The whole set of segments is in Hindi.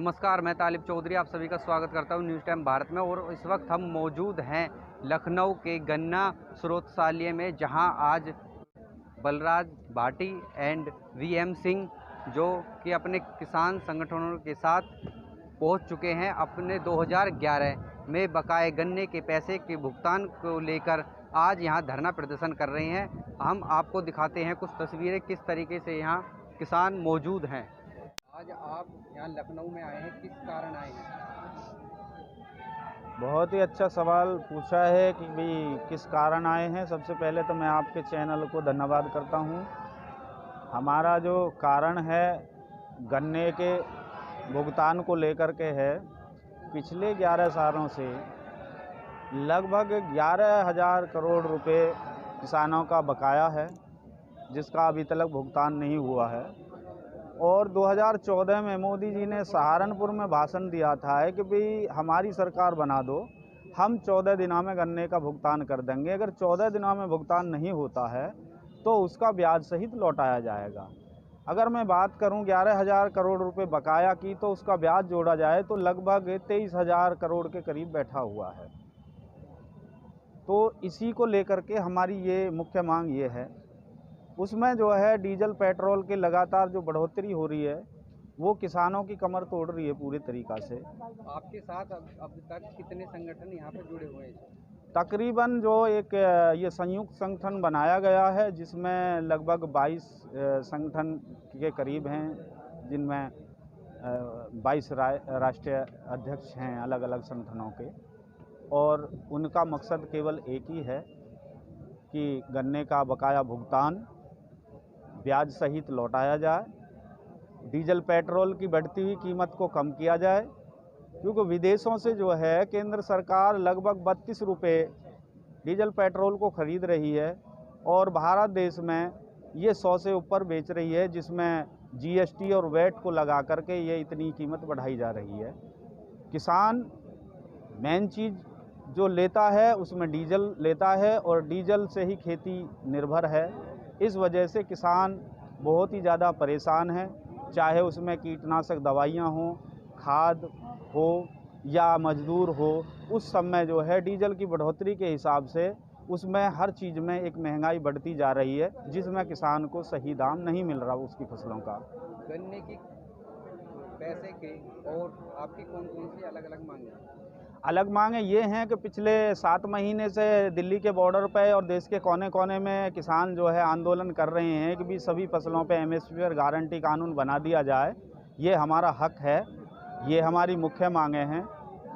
नमस्कार, मैं तालिब चौधरी आप सभी का स्वागत करता हूं न्यूज़ टाइम भारत में। और इस वक्त हम मौजूद हैं लखनऊ के गन्ना स्रोतशाल्य में, जहां आज बलराज भाटी एंड वीएम सिंह जो कि अपने किसान संगठनों के साथ पहुंच चुके हैं, अपने 2011 में बकाए गन्ने के पैसे के भुगतान को लेकर आज यहां धरना प्रदर्शन कर रहे हैं। हम आपको दिखाते हैं कुछ तस्वीरें किस तरीके से यहां किसान मौजूद हैं। आज आप यहाँ लखनऊ में आए हैं, किस कारण आए हैं? बहुत ही अच्छा सवाल पूछा है कि भाई किस कारण आए हैं। सबसे पहले तो मैं आपके चैनल को धन्यवाद करता हूँ। हमारा जो कारण है गन्ने के भुगतान को लेकर के है, पिछले 11 सालों से लगभग 11,000 करोड़ रुपए किसानों का बकाया है, जिसका अभी तक भुगतान नहीं हुआ है। और 2014 में मोदी जी ने सहारनपुर में भाषण दिया था कि भाई हमारी सरकार बना दो, हम 14 दिनों में गन्ने का भुगतान कर देंगे। अगर 14 दिनों में भुगतान नहीं होता है तो उसका ब्याज सहित लौटाया जाएगा। अगर मैं बात करूं 11,000 करोड़ रुपए बकाया की, तो उसका ब्याज जोड़ा जाए तो लगभग 23,000 करोड़ के करीब बैठा हुआ है। तो इसी को लेकर के हमारी ये मुख्य मांग ये है। उसमें जो है डीजल पेट्रोल के लगातार जो बढ़ोतरी हो रही है वो किसानों की कमर तोड़ रही है पूरे तरीक़ा से। आपके साथ अब तक कितने संगठन यहाँ पर जुड़े हुए हैं? तकरीबन जो एक ये संयुक्त संगठन बनाया गया है, जिसमें लगभग 22 संगठन के करीब हैं, जिनमें 22 राष्ट्रीय अध्यक्ष हैं अलग अलग संगठनों के। और उनका मकसद केवल एक ही है कि गन्ने का बकाया भुगतान ब्याज सहित लौटाया जाए, डीजल पेट्रोल की बढ़ती हुई कीमत को कम किया जाए। क्योंकि विदेशों से जो है केंद्र सरकार लगभग 32 रुपये डीजल पेट्रोल को ख़रीद रही है और भारत देश में ये 100 से ऊपर बेच रही है, जिसमें जीएसटी और वैट को लगा करके ये इतनी कीमत बढ़ाई जा रही है। किसान मेन चीज़ जो लेता है उसमें डीजल लेता है और डीजल से ही खेती निर्भर है। इस वजह से किसान बहुत ही ज़्यादा परेशान है, चाहे उसमें कीटनाशक दवाइयाँ हों, खाद हो या मजदूर हो। उस समय जो है डीजल की बढ़ोतरी के हिसाब से उसमें हर चीज़ में एक महंगाई बढ़ती जा रही है, जिसमें किसान को सही दाम नहीं मिल रहा उसकी फसलों का। गन्ने की पैसे के और आपकी कौन कौन सी अलग अलग मांगे? अलग मांगे ये हैं कि पिछले 7 महीने से दिल्ली के बॉर्डर पे और देश के कोने कोने में किसान जो है आंदोलन कर रहे हैं कि भी सभी फसलों पे एमएसपी पर गारंटी कानून बना दिया जाए। ये हमारा हक है, ये हमारी मुख्य मांगे हैं।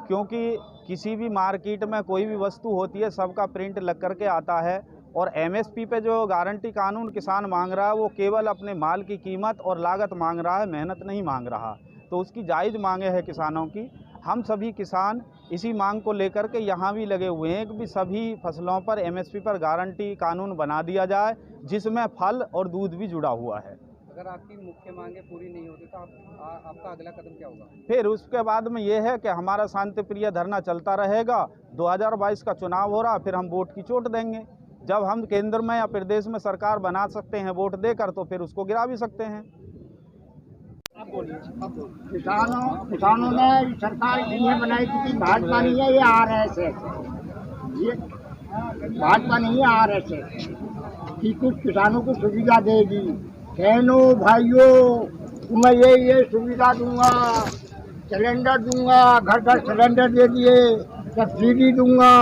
क्योंकि किसी भी मार्केट में कोई भी वस्तु होती है, सबका प्रिंट लग कर के आता है, और एमएसपी पे जो गारंटी कानून किसान मांग रहा है वो केवल अपने माल की कीमत और लागत मांग रहा है, मेहनत नहीं मांग रहा। तो उसकी जायज़ मांगे हैं किसानों की। हम सभी किसान इसी मांग को लेकर के यहाँ भी लगे हुए हैं कि भी सभी फसलों पर एमएसपी पर गारंटी कानून बना दिया जाए, जिसमें फल और दूध भी जुड़ा हुआ है। अगर आपकी मुख्य मांगे पूरी नहीं होती तो आपका अगला कदम क्या होगा? फिर उसके बाद में ये है कि हमारा शांतिप्रिय धरना चलता रहेगा। 2022 का चुनाव हो रहा, फिर हम वोट की चोट देंगे। जब हम केंद्र में या प्रदेश में सरकार बना सकते हैं वोट देकर, तो फिर उसको गिरा भी सकते हैं। किसानों ने सरकार जिन्हें बनाई थी भाजपा नहीं है, ये आरएस है। ये भाजपा नहीं है, आरएस है कि कुछ किसानों को सुविधा देगी। बहनों भाइयों, मैं ये सुविधा दूंगा, सिलेंडर दूंगा, घर घर सिलेंडर दे दिए, सब्सिडी दूंगा,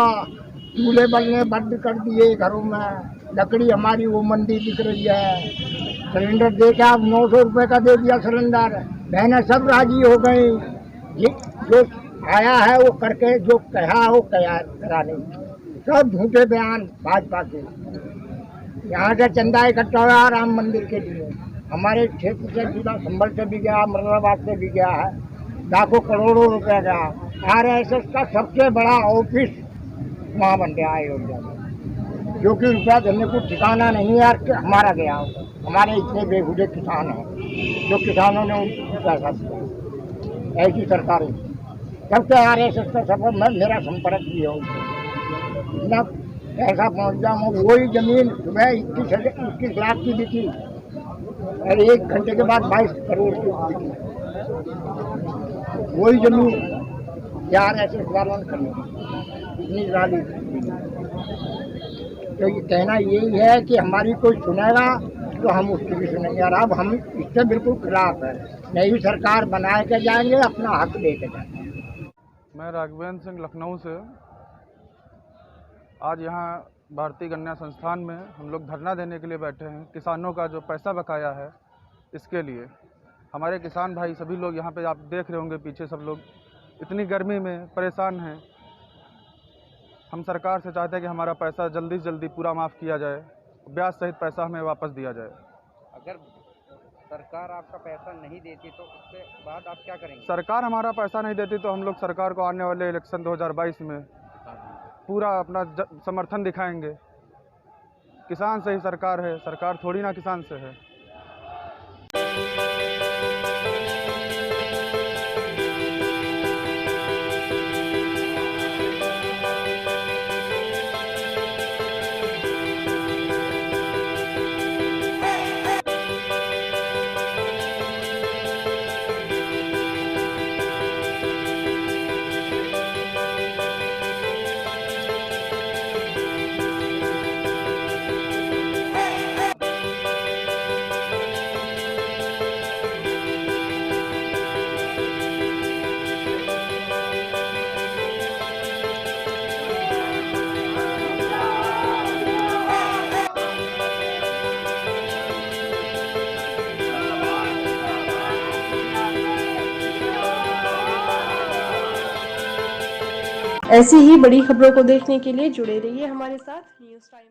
चूल्हे बनने बंद कर दिए घरों में, लकड़ी हमारी वो मंडी दिख रही है। सिलेंडर दे के आप 900 रुपये का दे दिया सिलेंडर, बहनें सब राजी हो गई। जो आया है वो करके, जो कहा वो करा नहीं। सब झूठे बयान भाजपा के। यहाँ से चंदा इकट्ठा हुआ राम मंदिर के लिए, हमारे क्षेत्र से जिला संभल से भी गया, मुरादाबाद से भी गया है, लाखों करोड़ों रुपए का। आरएसएस का सबसे बड़ा ऑफिस वहाँ बन गया अयोध्या में, जो कि रुपया देने को ठिकाना नहीं है। हमारा गया, हमारे इतने बेहुदे किसान हैं जो किसानों ने उनको पैसा दिया। ऐसी सरकारें जब से आरएसएस का सफर में मेरा संपर्क भी हो, इतना पैसा पहुँच जाऊँ। वही जमीन सुबह 21 लाख की बिकी और 1 घंटे के बाद 22 करोड़ की बिकी। वही जमीन यार ऐसे वालों ने खरीदी इतनी राली। तो ये कहना यही है कि हमारी कोई सुनेगा तो हम उसकी भी सुनेंगे, और अब हम इससे बिल्कुल खिलाफ है। नई सरकार बना के जाएंगे, अपना हक लेके जाएंगे। मैं राघवेंद्र सिंह लखनऊ से। आज यहाँ भारतीय गन्ना संस्थान में हम लोग धरना देने के लिए बैठे हैं। किसानों का जो पैसा बकाया है इसके लिए हमारे किसान भाई सभी लोग यहाँ पे आप देख रहे होंगे पीछे सब लोग इतनी गर्मी में परेशान हैं। हम सरकार से चाहते हैं कि हमारा पैसा जल्दी से जल्दी पूरा माफ़ किया जाए, ब्याज सहित पैसा हमें वापस दिया जाए। अगर सरकार आपका पैसा नहीं देती तो उसके बाद आप क्या करेंगे? सरकार हमारा पैसा नहीं देती तो हम लोग सरकार को आने वाले इलेक्शन 2022 में पूरा अपना समर्थन दिखाएंगे। किसान से ही सरकार है, सरकार थोड़ी ना किसान से है। ऐसी ही बड़ी खबरों को देखने के लिए जुड़े रहिए हमारे साथ न्यूज़ टाइम।